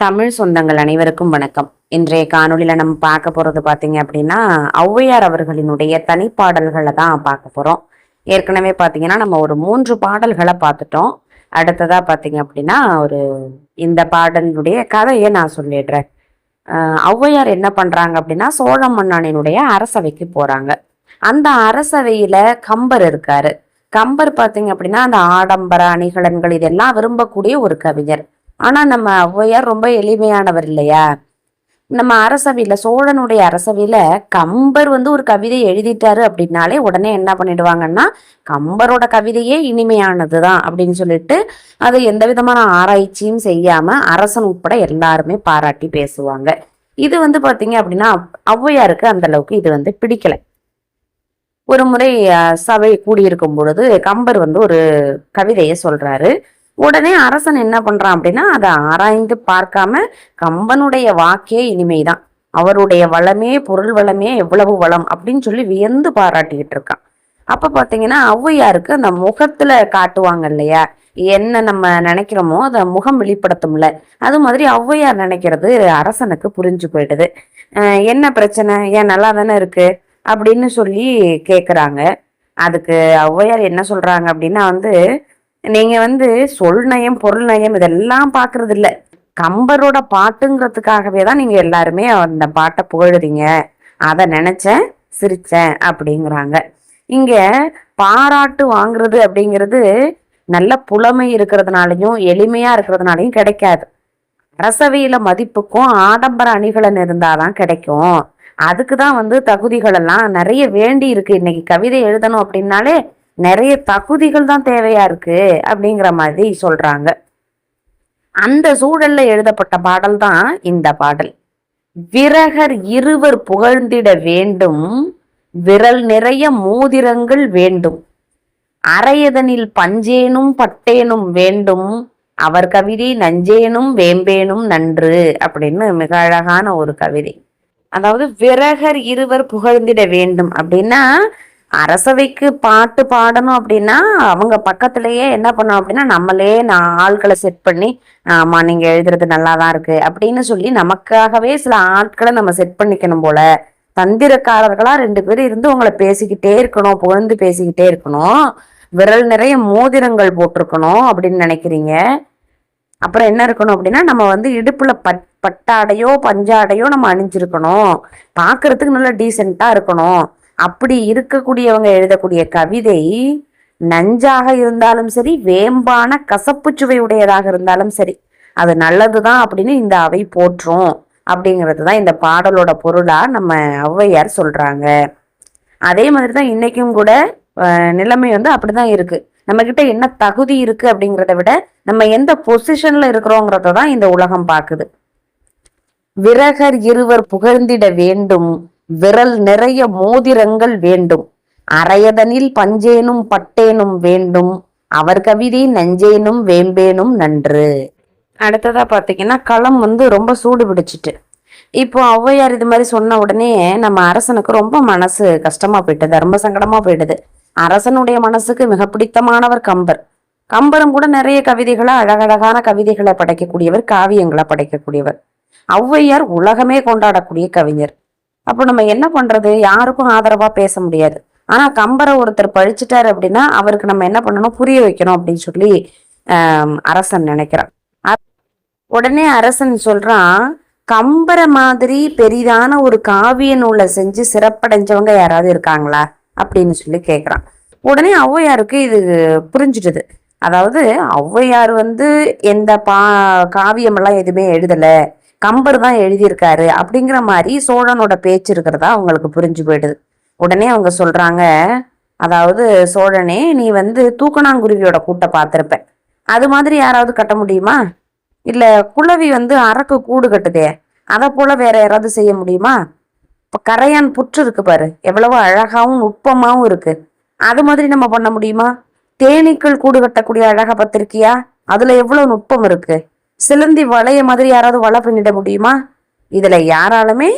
தமிழ் சொந்தங்கள் அனைவருக்கும் வணக்கம். இன்றைய காணொலியில நம்ம பார்க்க போறது பாத்தீங்க அப்படின்னா ஔவையார் அவர்களினுடைய தனிப்பாடல்களை தான் பார்க்க போறோம். ஏற்கனவே பாத்தீங்கன்னா நம்ம ஒரு 3 பாடல்களை பார்த்துட்டோம். அடுத்ததா பாத்தீங்க அப்படின்னா இந்த பாடலுடைய கதையை நான் சொல்லிடுறேன். ஔவையார் என்ன பண்றாங்க அப்படின்னா சோழ மன்னனினுடைய அரசவைக்கு போறாங்க. அந்த அரசவையில கம்பர் இருக்காரு. கம்பர் பாத்தீங்க அப்படின்னா அந்த ஆடம்பர அணிகலன்கள் இதெல்லாம் விரும்பக்கூடிய ஒரு கவிஞர். ஆனா நம்ம ஔவையார் ரொம்ப எளிமையானவர் இல்லையா? நம்ம அரசவையில சோழனுடைய அரசவையில கம்பர் ஒரு கவிதை எழுதிட்டாரு அப்படின்னாலே உடனே என்ன பண்ணிடுவாங்கன்னா கம்பரோட கவிதையே இனிமையானதுதான் அப்படின்னு சொல்லிட்டு அது எந்த விதமான ஆராய்ச்சியும் செய்யாம அரசன் உட்பட எல்லாருமே பாராட்டி பேசுவாங்க. இது பாத்தீங்க அப்படின்னா ஔவையாருக்கு அந்த அளவுக்கு இது பிடிக்கல. ஒரு முறை சபை கூடியிருக்கும் பொழுது கம்பர் ஒரு கவிதையை சொல்றாரு. உடனே அரசன் என்ன பண்றான் அப்படின்னா அதை ஆராய்ந்து பார்க்காம கம்பனுடைய வாக்கே இனிமைதான், அவருடைய வளமே பொருள் வளமே எவ்வளவு வளம் அப்படின்னு சொல்லி வியந்து பாராட்டிக்கிட்டு இருக்கான். அப்ப பாத்தீங்கன்னா ஔவையாருக்கு அந்த முகத்துல காட்டுவாங்க இல்லையா, என்ன நம்ம நினைக்கிறோமோ அதை முகம் வெளிப்படுத்தும்ல, அது மாதிரி ஔவையார் நினைக்கிறது அரசனுக்கு புரிஞ்சு போயிடுது. என்ன பிரச்சனை, ஏன் நல்லா தானே இருக்கு அப்படின்னு சொல்லி கேக்குறாங்க. அதுக்கு ஔவையார் என்ன சொல்றாங்க அப்படின்னா நீங்க சொல் நயம் பொருள் நயம் இதெல்லாம் பாக்குறது இல்ல, கம்பரோட பாட்டுங்கிறதுக்காகவே தான் நீங்க எல்லாருமே அந்த பாட்டை புகழுறீங்க, அதை நினைச்சேன் சிரிச்சேன் அப்படிங்கிறாங்க. இங்க பாராட்டு வாங்குறது அப்படிங்கிறது நல்ல புலமை இருக்கிறதுனாலையும் எளிமையா இருக்கிறதுனாலையும் கிடைக்காது. அரசவையில மதிப்புக்கும் ஆடம்பர அணிகலன் இருந்தாதான் கிடைக்கும். அதுக்குதான் தகுதிகள் எல்லாம் நிறைய வேண்டி இருக்கு. இன்னைக்கு கவிதை எழுதணும் அப்படின்னாலே நிறைய தகுதிகள் தான் தேவையா இருக்கு அப்படிங்கிற மாதிரி சொல்றாங்க. அந்த சூழல்ல எழுதப்பட்ட பாடல் தான் இந்த பாடல். விரகர் இருவர் புகழ்ந்திட வேண்டும், விரல் நிறைய மோதிரங்கள் வேண்டும், அரையதனில் பஞ்சேனும் பட்டேனும் வேண்டும், அவர் கவிதை நஞ்சேனும் வேம்பேனும் நன்று அப்படின்னு மிக அழகான ஒரு கவிதை. அதாவது விரகர் இருவர் புகழ்ந்திட வேண்டும் அப்படின்னா அரசவைக்கு பாட்டு பாடணும் அப்படின்னா அவங்க பக்கத்திலேயே என்ன பண்ணோம் அப்படின்னா நம்மளே ஆட்களை செட் பண்ணி ஆமா நீங்க எழுதுறது நல்லாதான் இருக்கு அப்படின்னு சொல்லி நமக்காகவே சில ஆட்களை நம்ம செட் பண்ணிக்கணும் போல. தந்திரக்காரர்களா 2 பேரும் இருந்து உங்களை பேசிக்கிட்டே இருக்கணும், புகழ்ந்து பேசிக்கிட்டே இருக்கணும், விரல் நிறைய மோதிரங்கள் போட்டிருக்கணும் அப்படின்னு நினைக்கிறீங்க. அப்புறம் என்ன இருக்கணும் அப்படின்னா நம்ம இடுப்புல பட்டாடையோ பஞ்சாடையோ நம்ம அணிஞ்சிருக்கணும், பாக்குறதுக்கு நல்லா டீசெண்டா இருக்கணும். அப்படி இருக்கக்கூடியவங்க எழுதக்கூடிய கவிதை நஞ்சாக இருந்தாலும் சரி, வேம்பான கசப்பு சுவை உடையதாக இருந்தாலும் சரி, அது நல்லதுதான் அப்படின்னு இந்த அவை போற்றும் அப்படிங்கிறது தான் இந்த பாடலோட பொருளா நம்ம ஔவையார் சொல்றாங்க. அதே மாதிரிதான் இன்னைக்கும் கூட நிலைமை அப்படிதான் இருக்கு. நம்ம கிட்ட என்ன தகுதி இருக்கு அப்படிங்கிறத விட நம்ம எந்த பொசிஷன்ல இருக்கிறோங்கிறத தான் இந்த உலகம் பாக்குது. விரகர் இருவர் புகழ்ந்திட வேண்டும், விரல் நிறைய மோதிரங்கள் வேண்டும், அரையதனில் பஞ்சேனும் பட்டேனும் வேண்டும், அவர் கவிதை நஞ்சேனும் வேம்பேனும் நன்று. அடுத்ததா பாத்தீங்கன்னா களம் ரொம்ப சூடு பிடிச்சிட்டு இப்போ ஔவையார் இது மாதிரி சொன்ன உடனே நம்ம அரசனுக்கு ரொம்ப மனசு கஷ்டமா போயிட்டது, ரொம்ப சங்கடமா போயிடுது. அரசனுடைய மனசுக்கு மிக பிடித்தமானவர் கம்பர். கம்பரும் கூட நிறைய கவிதைகளை அழகழகான கவிதைகளை படைக்கக்கூடியவர், காவியங்களை படைக்கக்கூடியவர். ஔவையார் உலகமே கொண்டாடக்கூடிய கவிஞர். அப்போ நம்ம என்ன பண்றது, யாருக்கும் ஆதரவா பேச முடியாது. ஆனா கம்பரை ஒருத்தர் பழிச்சிட்டாரு அப்படின்னா அவருக்கு நம்ம என்ன பண்ணணும், புரிய வைக்கணும் அப்படின்னு சொல்லி அரசன் நினைக்கிறான். உடனே அரசன் சொல்றான், கம்பரை மாதிரி பெரிதான ஒரு காவிய நூலை செஞ்சு சிறப்படைஞ்சவங்க யாராவது இருக்காங்களா அப்படின்னு சொல்லி கேட்குறான். உடனே ஔவையாருக்கு இது புரிஞ்சிடுது. அதாவது ஔவையார் எந்த காவியமெல்லாம் எதுவுமே எழுதலை, கம்பர் தான் எழுதியிருக்காரு அப்படிங்கிற மாதிரி சோழனோட பேச்சு இருக்கிறதா அவங்களுக்கு புரிஞ்சு போயிடுது. உடனே அவங்க சொல்றாங்க, அதாவது சோழனே நீ தூக்கணாங்குருவியோட கூட்டை பார்த்திருப்ப, அது மாதிரி யாராவது கட்ட முடியுமா? இல்ல குளவி அரக்கு கூடு கட்டுதே, அதை போல வேற யாராவது செய்ய முடியுமா? இப்ப கரையான் புற்று இருக்கு பாரு, எவ்வளவு அழகாவும் நுட்பமாவும் இருக்கு, அது மாதிரி நம்ம பண்ண முடியுமா? தேனீக்கள் கூடு கட்டக்கூடிய அழகா பத்திருக்கியா, அதுல எவ்வளவு நுட்பம் இருக்கு. சிலந்தி வளைய மாதிரி யாராவது வலை பண்ணிட முடியுமா? இதுல யாராலுமே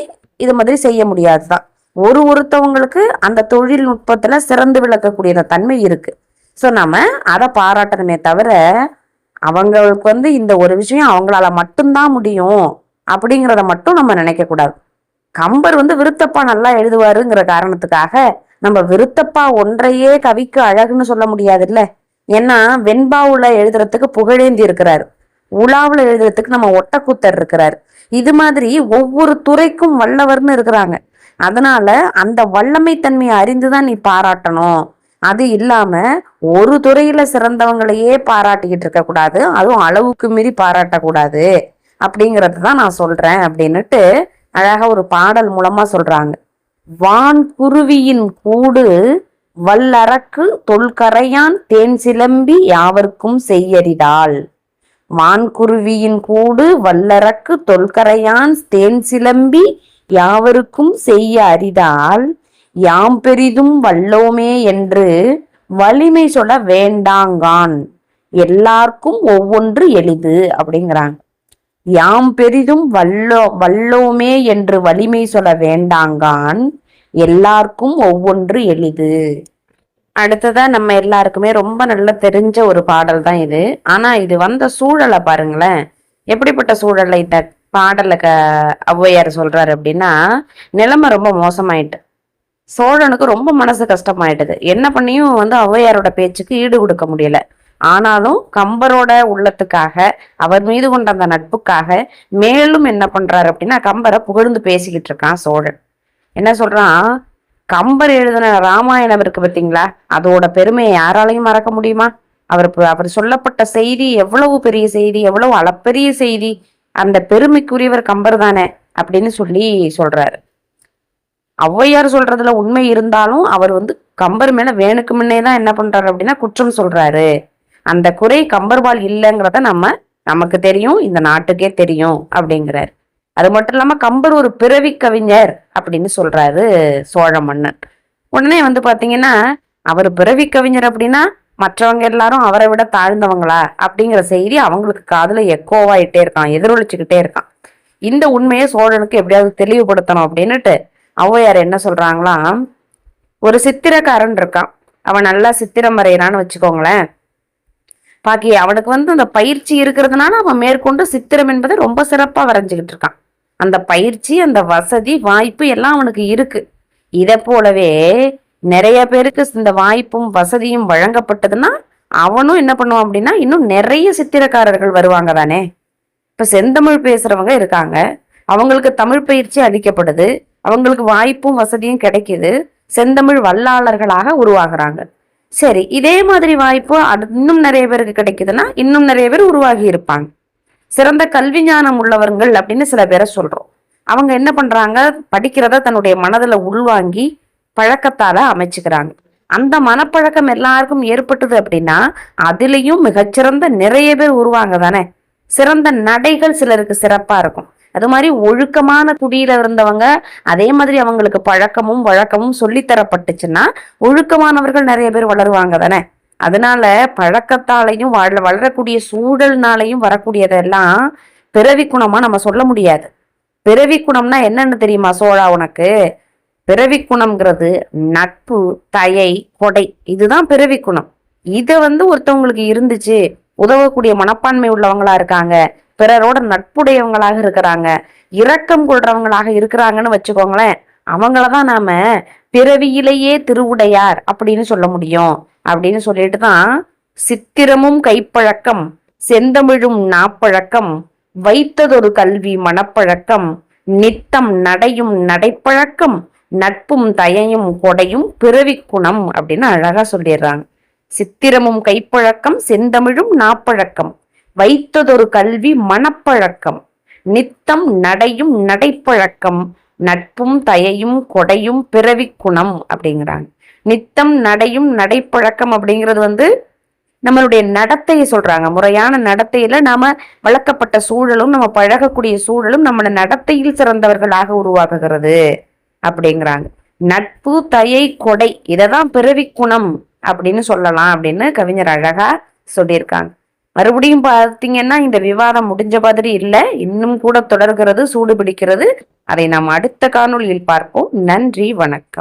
இது மாதிரி செய்ய முடியாதுதான். ஒருத்தவங்களுக்கு அந்த தொழில்நுட்பத்துல சிறந்து விளக்கக்கூடிய தன்மை இருக்கு. சோ நம்ம அதை பாராட்டணுமே தவிர அவங்களுக்கு இந்த ஒரு விஷயம் அவங்களால மட்டும்தான் முடியும் அப்படிங்கிறத மட்டும் நம்ம நினைக்க கூடாது. கம்பர் விருத்தப்பா நல்லா எழுதுவாருங்கிற காரணத்துக்காக நம்ம விருத்தப்பா ஒன்றையே கவிக்கு அழகுன்னு சொல்ல முடியாது இல்ல. ஏன்னா வெண்பாவுல எழுதுறதுக்கு புகழேந்தி இருக்கிறாரு, உலாவுல எழுதுறதுக்கு நம்ம ஒட்டக்கூத்தர் இருக்கிறார். இது மாதிரி ஒவ்வொரு துறைக்கும் வல்லவர்னு இருக்கிறாங்க. அதனால அந்த வல்லமை தன்மையை அறிந்துதான் நீ பாராட்டணும். அது இல்லாம ஒரு துறையில சிறந்தவங்களையே பாராட்டிக்கிட்டு இருக்க கூடாது, அதுவும் அளவுக்கு மீறி பாராட்டக்கூடாது அப்படிங்கறது தான் நான் சொல்றேன் அப்படின்னுட்டு அழகா ஒரு பாடல் மூலமா சொல்றாங்க. வான் குருவியின் கூடு வல்லறக்கு தொல்கரையான் தேன் சிலம்பி யாவர்க்கும் செய்யறிதாள். வான்குருவியின் கூடு வல்லறக்கு தொல்கரையான் தேன் சிலம்பி யாவருக்கும் செய்ய அரிதால் யாம் பெரிதும் வல்லோமே என்று வலிமை சொல்ல வேண்டாங்கான், எல்லாருக்கும் ஒவ்வொன்று எளிது அப்படிங்கிறாங்க. யாம் பெரிதும் வல்லோமே என்று வலிமை சொல்ல வேண்டாங்கான், எல்லாருக்கும் ஒவ்வொன்று எளிது. அடுத்ததா நம்ம எல்லாருக்குமே ரொம்ப நல்லா தெரிஞ்ச ஒரு பாடல் தான் இது. ஆனா இது வந்த சூழலை பாருங்களேன், எப்படிப்பட்ட சூழலை இந்த பாடல ஔவையார் சொல்றாரு அப்படின்னா, நிலைமை ரொம்ப மோசமாயிட்டு, சோழனுக்கு ரொம்ப மனசு கஷ்டமாயிட்டுது. என்ன பண்ணியும் ஔவையாரோட பேச்சுக்கு ஈடு கொடுக்க முடியல. ஆனாலும் கம்பரோட உள்ளத்துக்காக, அவர் மீது கொண்ட அந்த நட்புக்காக மேலும் என்ன பண்றாரு அப்படின்னா, கம்பரை புகழ்ந்து பேசிக்கிட்டு இருக்கான் சோழன். என்ன சொல்றான், கம்பர் எழுதின ராமாயணம் இருக்கு பார்த்தீங்களா, அதோட பெருமையை யாராலையும் மறக்க முடியுமா? அவர் சொல்லப்பட்ட செய்தி எவ்வளவு பெரிய செய்தி, எவ்வளவு அளப்பெரிய செய்தி, அந்த பெருமைக்குரியவர் கம்பர் தானே அப்படின்னு சொல்றாரு. ஔவையார் சொல்றதுல உண்மை இருந்தாலும் அவர் கம்பர் மேல வேணுக்கு முன்னே தான் என்ன பண்றாரு அப்படின்னா குற்றம் சொல்றாரு. அந்த குறை கம்பர்வால் இல்லைங்கிறத நமக்கு தெரியும், இந்த நாட்டுக்கே தெரியும் அப்படிங்கிறார். அது மட்டும் இல்லாம கம்பர் ஒரு பிறவி கவிஞர் அப்படின்னு சொல்றாரு சோழ மன்னன். உடனே பாத்தீங்கன்னா, அவர் பிறவி கவிஞர் அப்படின்னா மற்றவங்க எல்லாரும் அவரை விட தாழ்ந்தவங்களா அப்படிங்கிற செய்தி அவங்களுக்கு காதுல எக்கோவாயிட்டே இருக்கான், எதிரொலிச்சுக்கிட்டே இருக்கான். இந்த உண்மையை சோழனுக்கு எப்படியாவது தெளிவுபடுத்தணும் அப்படின்னுட்டு ஔவையார் என்ன சொல்றாங்களாம், ஒரு சித்திரக்காரன் இருக்கான், அவன் நல்லா சித்திரம் வரைகிறான்னு வச்சுக்கோங்களேன். பாக்கி அவனுக்கு அந்த பயிற்சி இருக்கிறதுனால அவன் மேற்கொண்டு சித்திரம் என்பதை ரொம்ப சிறப்பா வரைஞ்சுக்கிட்டு இருக்கான். அந்த பயிற்சி, அந்த வசதி, வாய்ப்பு எல்லாம் அவனுக்கு இருக்கு. இதை போலவே நிறைய பேருக்கு இந்த வாய்ப்பும் வசதியும் வழங்கப்பட்டதுன்னா அவனும் என்ன பண்ணுவான் அப்படின்னா இன்னும் நிறைய சித்திரக்காரர்கள் வருவாங்க தானே. இப்ப செந்தமிழ் பேசுறவங்க இருக்காங்க, அவங்களுக்கு தமிழ் பயிற்சி அளிக்கப்படுது, அவங்களுக்கு வாய்ப்பும் வசதியும் கிடைக்குது, செந்தமிழ் வல்லாளர்களாக உருவாகிறாங்க. சரி, இதே மாதிரி வாய்ப்பு இன்னும் நிறைய பேருக்கு கிடைக்குதுன்னா இன்னும் நிறைய பேர் உருவாகி இருப்பாங்க. சிறந்த கல்வி ஞானம் உள்ளவர்கள் அப்படின்னு சில பேரை சொல்றோம். அவங்க என்ன பண்றாங்க, படிக்கிறத தன்னுடைய மனதுல உள்வாங்கி பழக்கத்தால அமைச்சுக்கிறாங்க. அந்த மனப்பழக்கம் எல்லாருக்கும் ஏற்பட்டது அப்படின்னா அதுலயும் மிகச்சிறந்த நிறைய பேர் உருவாங்க தானே. சிறந்த நடைகள் சிலருக்கு சிறப்பா இருக்கும். அது மாதிரி ஒழுக்கமான குடியில இருந்தவங்க, அதே மாதிரி அவங்களுக்கு பழக்கமும் வழக்கமும் சொல்லித்தரப்பட்டுச்சுன்னா ஒழுக்கமானவர்கள் நிறைய பேர் வளருவாங்க தானே. அதனால பழக்கத்தாலையும் வளரக்கூடிய சூழல்னாலையும் வரக்கூடியதெல்லாம் பிறவி குணமா நம்ம சொல்ல முடியாது. பிறவி குணம்னா என்னன்னு தெரியுமா சோழா உனக்கு? பிறவி குணம்ங்கிறது நட்பு, தயை, கொடை, இதுதான் பிறவி குணம். இத ஒருத்தவங்களுக்கு இருந்துச்சு, உதவக்கூடிய மனப்பான்மை உள்ளவங்களா இருக்காங்க, பிறரோட நட்புடையவங்களாக இருக்கிறாங்க, இரக்கம் கொள்றவங்களாக இருக்கிறாங்கன்னு வச்சுக்கோங்களேன், அவங்களதான் நாம பிறவியிலேயே திருவுடையார் அப்படின்னு சொல்ல முடியும். அப்படின்னு சொல்லிட்டு தான் சித்திரமும் கைப்பழக்கம், செந்தமிழும் நாப்பழக்கம், வைத்ததொரு கல்வி மனப்பழக்கம், நித்தம் நடையும் நடைப்பழக்கம், நட்பும் தயையும் கொடையும் பிறவி குணம் அப்படின்னு அழகா சொல்லிடுறாங்க. சித்திரமும் கைப்பழக்கம், செந்தமிழும் நாப்பழக்கம், வைத்ததொரு கல்வி மனப்பழக்கம், நித்தம் நடையும் நடைப்பழக்கம், நட்பும் தயையும் கொடையும் பிறவி குணம் அப்படிங்கிறாங்க. நித்தம் நடையும் நடைப்பழக்கம் அப்படிங்கிறது நம்மளுடைய நடத்தையை சொல்றாங்க. முறையான நடத்தையில நாம வளர்க்கப்பட்ட சூழலும் நம்ம பழகக்கூடிய சூழலும் நம்ம நடத்தையில் சிறந்தவர்களாக உருவாக்குகிறது அப்படிங்கிறாங்க. நட்பு, தயை, கொடை, இததான் பிறவி குணம் அப்படின்னு சொல்லலாம் அப்படின்னு கவிஞர் அழகா சொல்லியிருக்காங்க. மறுபடியும் பார்த்தீங்கன்னா இந்த விவாதம் முடிஞ்ச மாதிரி இல்லை, இன்னும் கூட தொடர்கிறது, சூடு பிடிக்கிறது. அதை நாம் அடுத்த காணொளியில் பார்ப்போம். நன்றி, வணக்கம்.